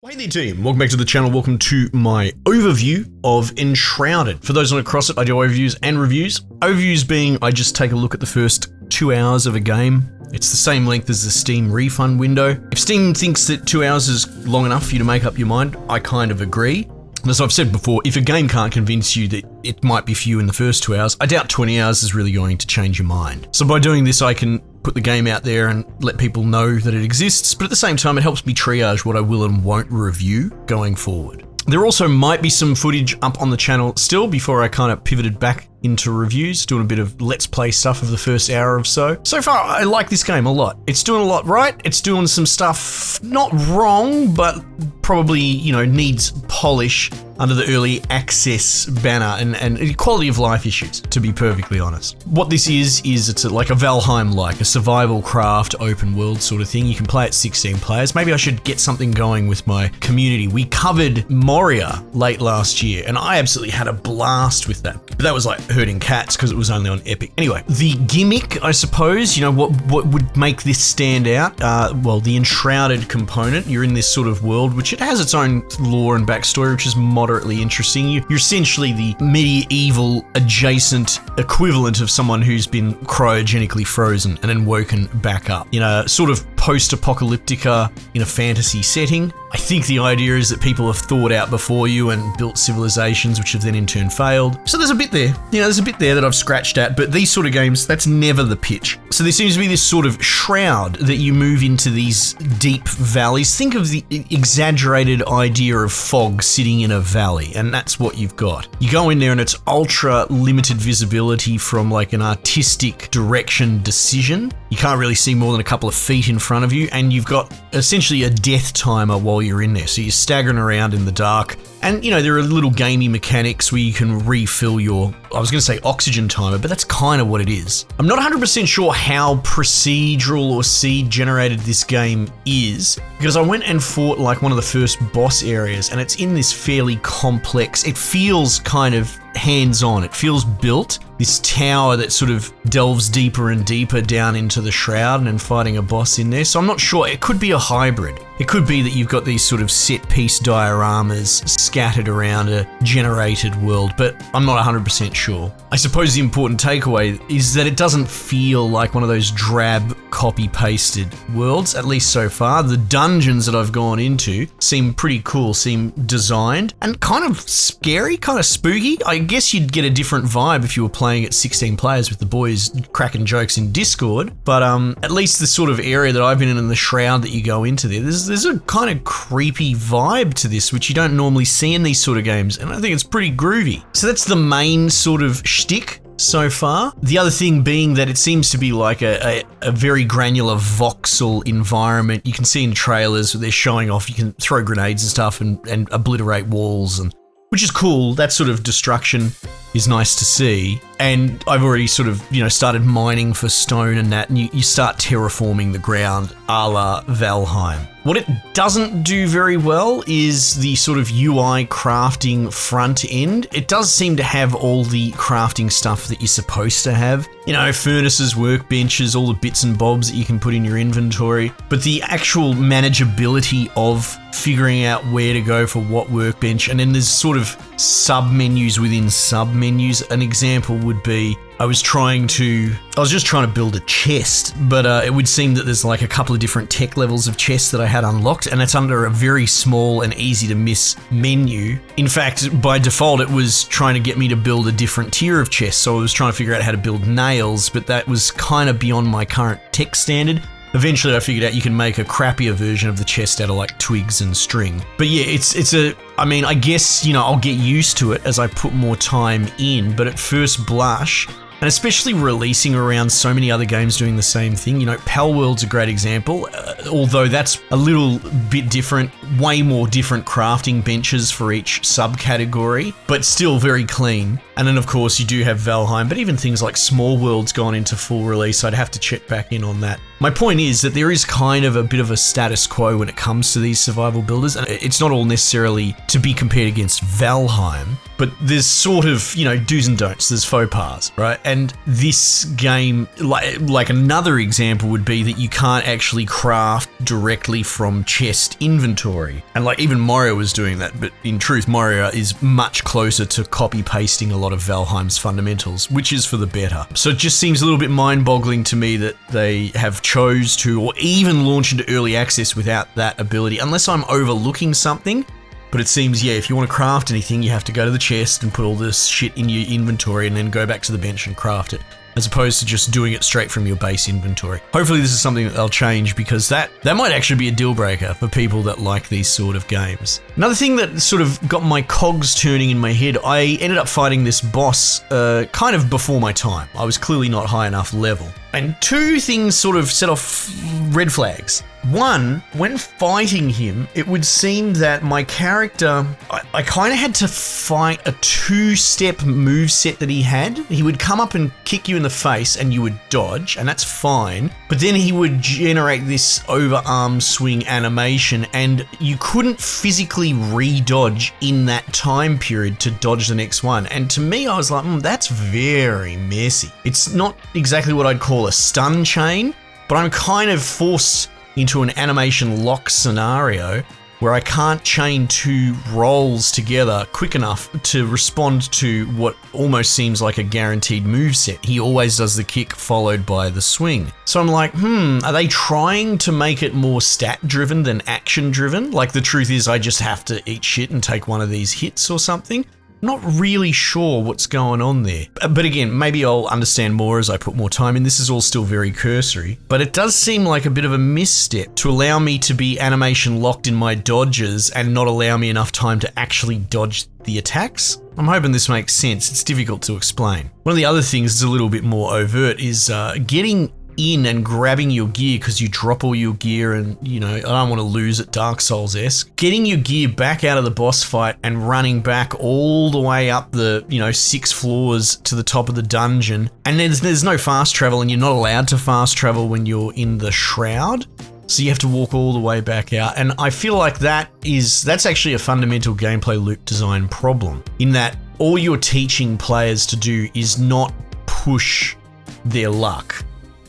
Hey there team, welcome back to the channel, welcome to my overview of Enshrouded. For those not across it, I do overviews and reviews. Overviews being, I just take a look at the first 2 hours of a game. It's the same length as the Steam refund window. If Steam thinks that 2 hours is long enough for you to make up your mind, I kind of agree. As I've said before, if a game can't convince you that it might be for you in the first 2 hours, I doubt 20 hours is really going to change your mind. So by doing this, I can put the game out there and let people know that it exists, but at the same time, it helps me triage what I will and won't review going forward. There also might be some footage up on the channel still before I kind of pivoted back into reviews, doing a bit of let's play stuff of the first hour or so. So far, I like this game a lot. It's doing a lot right. It's doing some stuff not wrong, but probably, needs polish under the early access banner and quality of life issues, to be perfectly honest. What this is it's like a Valheim-like, a survival craft open world sort of thing. You can play at 16 players. Maybe I should get something going with my community. We covered Moria late last year, and I absolutely had a blast with that. But that was like herding cats because it was only on Epic. Anyway, the gimmick, I suppose, what would make this stand out? Well, the Enshrouded component. You're in this sort of world, which it has its own lore and backstory, which is moderately interesting. You're essentially the medieval adjacent equivalent of someone who's been cryogenically frozen and then woken back up. Sort of post-apocalyptica in a fantasy setting. I think the idea is that people have thought out before you and built civilizations which have then in turn failed. So there's a bit there. There's a bit there that I've scratched at, but these sort of games, that's never the pitch. So there seems to be this sort of shroud that you move into these deep valleys. Think of the exaggerated idea of fog sitting in a valley, and that's what you've got. You go in there and it's ultra limited visibility from like an artistic direction decision. You can't really see more than a couple of feet in front of you, and you've got essentially a death timer while you're in there. So you're staggering around in the dark. And, there are little gamey mechanics where you can refill your, I was going to say oxygen timer, but that's kind of what it is. I'm not 100% sure how procedural or seed generated this game is, because I went and fought like one of the first boss areas, and it's in this fairly complex, it feels kind of hands-on, it feels built. This tower that sort of delves deeper and deeper down into the shroud and then fighting a boss in there. So I'm not sure, it could be a hybrid. It could be that you've got these sort of set-piece dioramas scattered around a generated world, but I'm not 100% sure. I suppose the important takeaway is that it doesn't feel like one of those drab copy-pasted worlds, at least so far. The dungeons that I've gone into seem pretty cool, seem designed, and kind of scary, kind of spooky. I guess you'd get a different vibe if you were playing at 16 players with the boys cracking jokes in Discord, but at least the sort of area that I've been in the shroud that you go into there's a kind of creepy vibe to this, which you don't normally see in these sort of games, and I think it's pretty groovy. So that's the main sort of shtick so far. The other thing being that it seems to be like a very granular voxel environment. You can see in trailers they're showing off, you can throw grenades and stuff and obliterate walls, and which is cool. That sort of destruction is nice to see. And I've already sort of, started mining for stone and that, and you start terraforming the ground a la Valheim. What it doesn't do very well is the sort of UI crafting front end. It does seem to have all the crafting stuff that you're supposed to have. Furnaces, workbenches, all the bits and bobs that you can put in your inventory. But the actual manageability of figuring out where to go for what workbench, and then there's sort of sub-menus within sub-menus. An example would be, I was just trying to build a chest, but it would seem that there's like a couple of different tech levels of chests that I had unlocked, and it's under a very small and easy to miss menu. In fact, by default, it was trying to get me to build a different tier of chests, so I was trying to figure out how to build nails, but that was kind of beyond my current tech standard. Eventually I figured out you can make a crappier version of the chest out of like twigs and string. But yeah, I guess, I'll get used to it as I put more time in, but at first blush, and especially releasing around so many other games doing the same thing. Pal World's a great example, although that's a little bit different, way more different crafting benches for each subcategory, but still very clean. And then of course you do have Valheim, but even things like Small World's gone into full release. I'd have to check back in on that. My point is that there is kind of a bit of a status quo when it comes to these survival builders, and it's not all necessarily to be compared against Valheim, but there's sort of, do's and don'ts, there's faux pas, right? And this game, like another example would be that you can't actually craft directly from chest inventory. And like even Mario was doing that, but in truth, Mario is much closer to copy pasting a lot of Valheim's fundamentals, which is for the better. So it just seems a little bit mind-boggling to me that they have chose to, or even launch into early access without that ability, unless I'm overlooking something. But it seems, yeah, if you want to craft anything, you have to go to the chest and put all this shit in your inventory and then go back to the bench and craft it, as opposed to just doing it straight from your base inventory. Hopefully this is something that they'll change, because that might actually be a deal breaker for people that like these sort of games. Another thing that sort of got my cogs turning in my head, I ended up fighting this boss kind of before my time. I was clearly not high enough level. And two things sort of set off red flags. One, when fighting him, it would seem that my character, I kind of had to fight a two-step move set that he had. He would come up and kick you in the face and you would dodge, and that's fine. But then he would generate this overarm swing animation, and you couldn't physically re-dodge in that time period to dodge the next one. And to me, I was like, that's very messy. It's not exactly what I'd call a stun chain, but I'm kind of forced into an animation lock scenario where I can't chain two rolls together quick enough to respond to what almost seems like a guaranteed moveset. He always does the kick followed by the swing. So I'm like, are they trying to make it more stat driven than action driven? Like the truth is I just have to eat shit and take one of these hits or something? Not really sure what's going on there. But again, maybe I'll understand more as I put more time in. This is all still very cursory, but it does seem like a bit of a misstep to allow me to be animation locked in my dodges and not allow me enough time to actually dodge the attacks. I'm hoping this makes sense. It's difficult to explain. One of the other things that's a little bit more overt is getting in and grabbing your gear, because you drop all your gear and, you know, I don't want to lose it Dark Souls-esque. Getting your gear back out of the boss fight and running back all the way up the, 6 floors to the top of the dungeon. And there's no fast travel, and you're not allowed to fast travel when you're in the Shroud. So you have to walk all the way back out. And I feel like that's actually a fundamental gameplay loop design problem, in that all you're teaching players to do is not push their luck,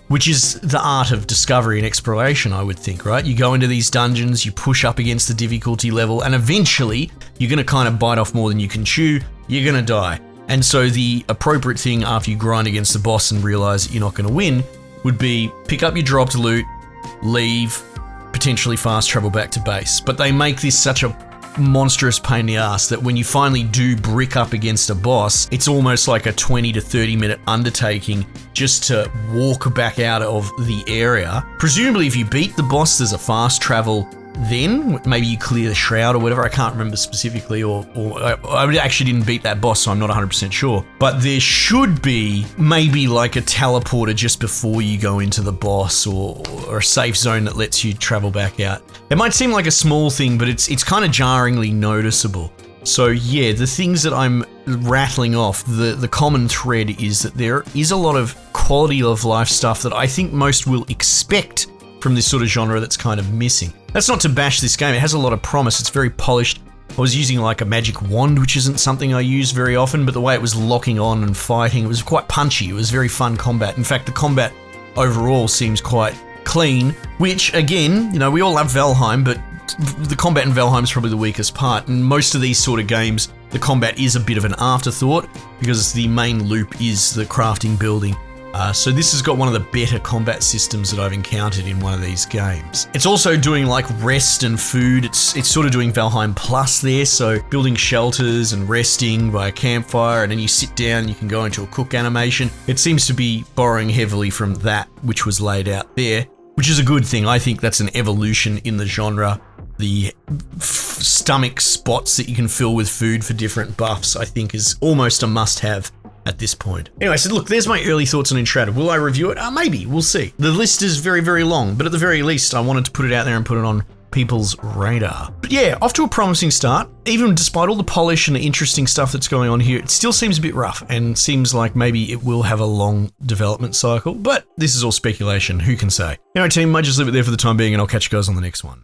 which is the art of discovery and exploration, I would think, right? You go into these dungeons, you push up against the difficulty level, and eventually you're going to kind of bite off more than you can chew, you're going to die. And so the appropriate thing after you grind against the boss and realize that you're not going to win would be pick up your dropped loot, leave, potentially fast travel back to base. But they make this such a monstrous pain in the ass that when you finally do brick up against a boss, it's almost like a 20 to 30 minute undertaking just to walk back out of the area. Presumably if you beat the boss, there's a fast travel then. Maybe you clear the Shroud or whatever, I can't remember specifically, or I actually didn't beat that boss, so I'm not 100% sure. But there should be maybe like a teleporter just before you go into the boss, or a safe zone that lets you travel back out. It might seem like a small thing, but it's kind of jarringly noticeable. So yeah, the things that I'm rattling off, the common thread is that there is a lot of quality of life stuff that I think most will expect from this sort of genre that's kind of missing. That's not to bash this game, it has a lot of promise, it's very polished. I was using like a magic wand, which isn't something I use very often, but the way it was locking on and fighting, it was quite punchy, it was very fun combat. In fact, the combat overall seems quite clean, which again, we all love Valheim, but the combat in Valheim is probably the weakest part, and most of these sort of games, the combat is a bit of an afterthought, because the main loop is the crafting building. So this has got one of the better combat systems that I've encountered in one of these games. It's also doing like rest and food. It's sort of doing Valheim Plus there, so building shelters and resting by a campfire, and then you sit down and you can go into a cook animation. It seems to be borrowing heavily from that which was laid out there, which is a good thing. I think that's an evolution in the genre. The stomach spots that you can fill with food for different buffs, I think, is almost a must-have at this point. Anyway, so look, there's my early thoughts on Enshrouded. Will I review it? Maybe, we'll see. The list is very, very long, but at the very least, I wanted to put it out there and put it on people's radar. But yeah, off to a promising start. Even despite all the polish and the interesting stuff that's going on here, it still seems a bit rough and seems like maybe it will have a long development cycle, but this is all speculation, who can say? Anyway team, I might just leave it there for the time being, and I'll catch you guys on the next one.